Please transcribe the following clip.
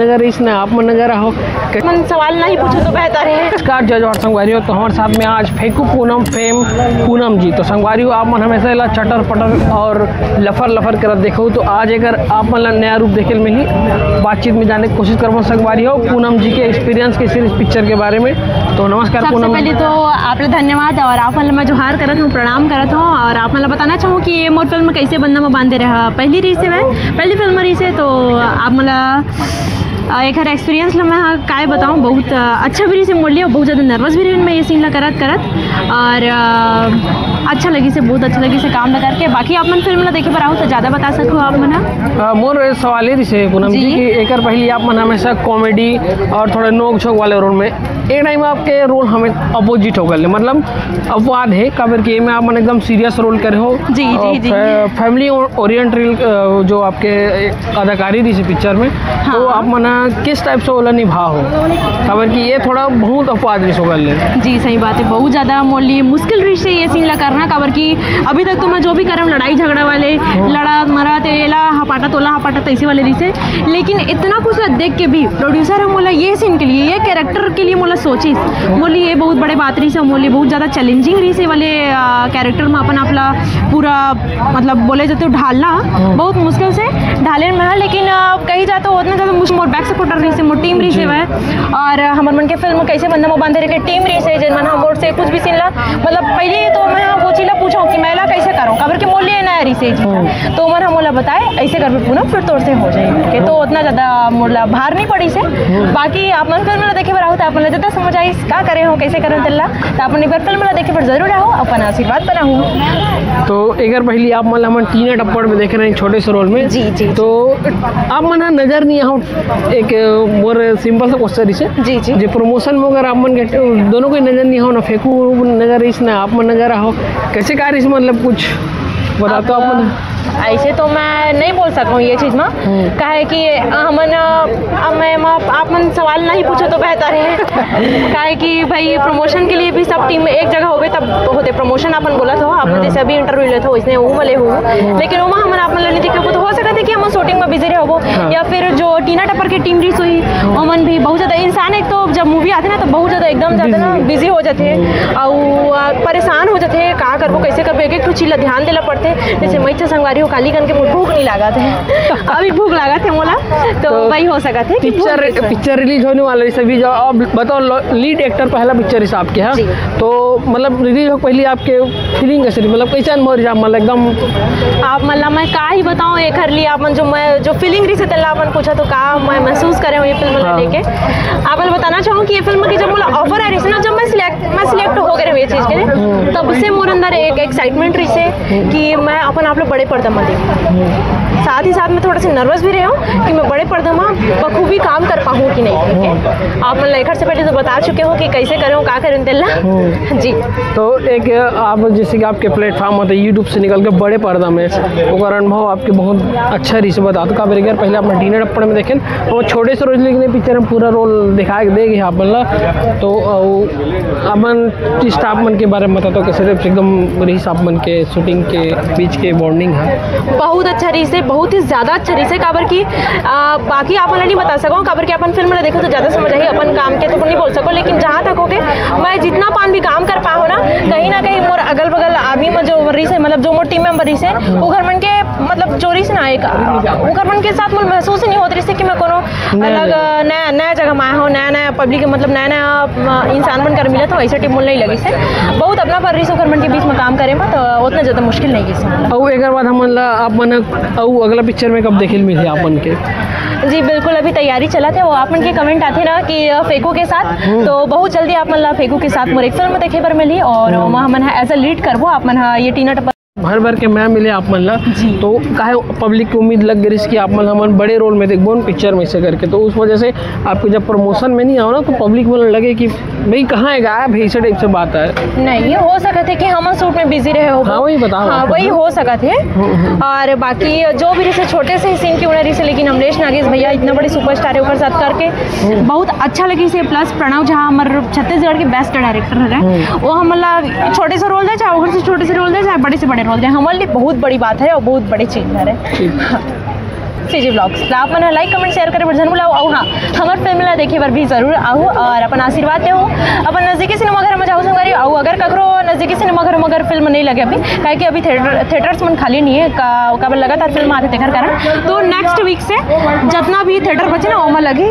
नगर इसने आप मन नगर हो मन सवाल नहीं पूछो तो बेहतर है। नमस्कार जज और संगवारियों, तो हमारे साथ में आज फेकू पूनम फेम पूनम जी। तो संगवारियों आप मन हमेशा ला चटर पटर और लफर लफर कर देखो, तो आज अगर आप मन नया रूप देखे मिली बातचीत में जाने की कोशिश करो संगवारियों पूनम जी के एक्सपीरियंस के इस पिक्चर के बारे में। तो नमस्कार पूनम। पहले तो आप धन्यवाद और आप मैं जोहार करत हूँ, प्रणाम करत हूँ और आप मतलब बताना चाहूँ कि ये मोर फिल्म कैसे बनना में बांधे रहा। पहली रीस है पहली फिल्म रीस है, तो आप मतलब एक एक्सपीरियंस ला मैं काय बताऊँ, बहुत अच्छा भी से मोड़ लिया, बहुत ज़्यादा नर्वस भी रही मैं ये सीन ला करत और अच्छा लगी से, बहुत अच्छा लगी से काम ला करके। बाकी आप मन फिल्म ला देखे पर आओ तो ज़्यादा बता सको आप मना। मोर सवाल ये से पूनम जी कि एक पहले आप मन हमेशा कॉमेडी और थोड़े नोक झोंक वाले रोल में एक टाइम आपके रोल हमें अपोजिट हो गए, मतलब अपवाद है काबर कि में आप मन एकदम सीरियस रोल करे हो। जी जी जी फैमिली ओरिएंटेड जो आपके अदाकारी थी पिक्चर में। हाँ। तो आप मना किस टाइप से ओला निभा हो काबर कि ये थोड़ा बहुत अपवाद रिस हो गए। जी सही बात है, बहुत ज़्यादा मोड़ लिए मुश्किल रिश है ये सीन ला करना काबर कि अभी तक तो मैं जो भी कर रहा हूँ लड़ाई झगड़ा वाले लड़ा मरा तेला हपाटा तोला हपाटा तैसे वाले रिश है, लेकिन इतना कुछ देख के भी प्रोड्यूसर हम बोला ये सीन के लिए ये कैरेक्टर के लिए मोला सोची बोली ये बहुत बड़े बात रही से बोली बहुत ज़्यादा चैलेंजिंग रही से वाले कैरेक्टर में अपन अपना पूरा मतलब बोले जाते हो ढालना बहुत मुश्किल से ढाले में, लेकिन कही जाए तो उतना ज़्यादा मुझ मोर बैक सपोर्टर रही से मोर टीम रही से वह और हमारे मन के फिल्म कैसे बंदा बांधे रहे टीम रही से जिन मन हम मोर से कुछ भी सीन ला मतलब पहले तो मैं वो चीज़ पूछा कि मैं ला कैसे करूँ काबर के मोल लिए नया रही तो मन हम बोला बताए ऐसे कर पूना फिर तोड़ से हो जाए तो उतना ज़्यादा मोला भार नहीं पड़ी से। बाकी आप मन फिल्म देखे पर आओ तो अपन ज़्यादा समझ आई क्या करे हो कैसे करें तल्ला तो अपन एक बार फिल्म देखे पर जरूर आओ अपन आशीर्वाद बनाऊँ। तो एक बार पहले आप मतलब हम टीना टप्पड़ में देख रहे हैं छोटे से रोल में। जी जी तो आप मना नजर नहीं आओ एक मोर सिंपल सा क्वेश्चन इसे जी जी जो प्रमोशन में अगर आप मन दोनों को नजर नहीं आओ ना फेंकू नजर इस ना आप मन नजर आओ कैसे कार्य से मतलब कुछ बता तो आप मन। ऐसे तो मैं नहीं बोल सकूँ ये चीज़ में काहे कि हमन अब मैं आप मन सवाल नहीं पूछो तो बेहतर है काहे कि भाई प्रमोशन के लिए भी सब टीम में एक जगह हो गए तब होते प्रमोशन अपन बोला था आपने जैसे अभी इंटरव्यू ले था इसने वो मले हो, लेकिन वो हमन आप मन नहीं देखे तो हो सकता है कि हम शूटिंग में बिजी रहो या फिर जो टीना टप्पर की टीम रिस हुई मन भी बहुत ज़्यादा इंसान एक तो जब मूवी आते ना तो बहुत ज़्यादा एकदम ज़्यादा ना बिजी हो जाते और परेशान हो जाते का करबो कैसे करबो एक एक चीज़ ध्यान देना पड़ते। जैसे मैं संगवारी काली कन के भूख नहीं लगा थे अभी भूख लगा थे मोला तो वही हो सका थे पिक्चर रिलीज होने वाला है सभी जो अब बताओ लीड एक्टर पहला पिक्चर हिसाब के है तो मतलब रिलीज हो पहले आपके फीलिंग कैसे मतलब कैसे अनुभव रहा मतलब एकदम आप मतलब मैं का ही बताऊँ एक हर लिए आप जो मैं जो फीलिंग रही से तल्ला अपन पूछा तो का मैं महसूस करे ये फिल्म लेके आप बताना चाहूँ कि ये फिल्म की जब मुझे ऑफर आ रही थी ना जब मैं सिलेक्ट हो गए ये चीज़ के लिए तब से मोर अंदर एक एक्साइटमेंट रही से कि मैं अपन आप लोग बड़े पर्दा में देखूँ, साथ ही साथ में थोड़ा सा नर्वस भी रही हूँ कि मैं बड़े पर्दा में बखूबी काम कर पाऊँ कि नहीं। आप मतलब एक से पहले तो बता चुके हो कि कैसे करूँ क्या करूँ तेल्ला जी। तो एक आप जैसे कि आपके प्लेटफॉर्म होते यूट्यूब से निकल के बड़े पर्दा में और अनुभव आपके बहुत अच्छा रही से बता दो काबर यार पहले अपना टीना टप्पड़ में देखें और छोटे से रोज लिखने पिक्चर में पूरा रोल दिखा के देगी आप मतलब तो अपन स्टाफ मन के बारे में बता दो कैसे एकदम रही आप मन के शूटिंग के बीच के बॉन्डिंग है बहुत अच्छा रही से बहुत ही ज़्यादा अच्छा रही से काबर की बाकी आप नहीं बता सको काबर की अपन फिल्म में देखो तो ज़्यादा समझ आई अपन काम के तो नहीं बोल सको, लेकिन जहाँ तक हो गए मैं जितना पान भी काम कर पाऊँ ना कहीं मोर अगल बगल आदमी में जो रही से मतलब जो मोर टीम मेंबर रही से वो घर मन के मतलब जो रही से ना एक वो घर मन के साथ मुझे महसूस ही नहीं होती रही से कि मैं कोनो अलग नया जगह में आया हूँ नया पब्लिक मतलब नया इंसान बन कर मिला तो ऐसा टीम नहीं लगी से बहुत अपना पर रही से घर मन के बीच में काम करे तो उतना ज़्यादा मुश्किल नहीं है। और एक बात हम आप मन अगला पिक्चर में कब देखे मिले आप मन के। जी बिल्कुल अभी तैयारी चला थे वो आप मन के कमेंट आते ना कि फेकू के साथ तो बहुत जल्दी आप मन फेकू के साथ मोर एक फिल्म देखे पर मिली और वहाँ मन एज अ लीड करबो आप मन ये टीना टप्पर भर भर के मैं मिले आप मन ला तो काहे पब्लिक की उम्मीद लग गई कि आप मन हमन बड़े रोल में देखबो पिक्चर में से करके तो उस वजह से आपको जब प्रमोशन में नहीं आओ ना तो पब्लिक में लगे कि भाई कहाँ है गायब है इसे टाइप से बात है। नहीं हो सका थे कि हम शूट में बिजी रहे हो हाँ वही बताओ हाँ वही हो सका थे और बाकी जो भी जैसे छोटे से सीन क्यों रही से लेकिन अमरीश नागेश भैया इतना बड़े सुपरस्टार है उनके साथ करके बहुत अच्छा लगी से प्लस प्रणव झा हमारे छत्तीसगढ़ के बेस्ट डायरेक्टर है वो हम मतलब छोटे से रोल दे चाहे उधर से छोटे से रोल दे चाहे बड़े से बड़े रोल दे हमारे लिए बहुत बड़ी बात है और बहुत बड़ी चीज़ है। CG ब्लॉग्स आप मैंने लाइक कमेंट शेयर करे जरूर बुलाओ आओ हाँ हमारे फिल्म ला देखे बार भी जरूर आओ और अपन आशीर्वाद दे अपन नज़दीकी सिनेमाघर में जाओ संगवारी आओ अगर ककरो नज़दीकी सिनेमाघर में अगर फिल्म नहीं लगे अभी काहे कि अभी थिएटर्स में खाली नहीं है का लगातार फिल्म आते तेकर कारण तो नेक्स्ट वीक से जितना भी थिएटर बचे ना वो में लगी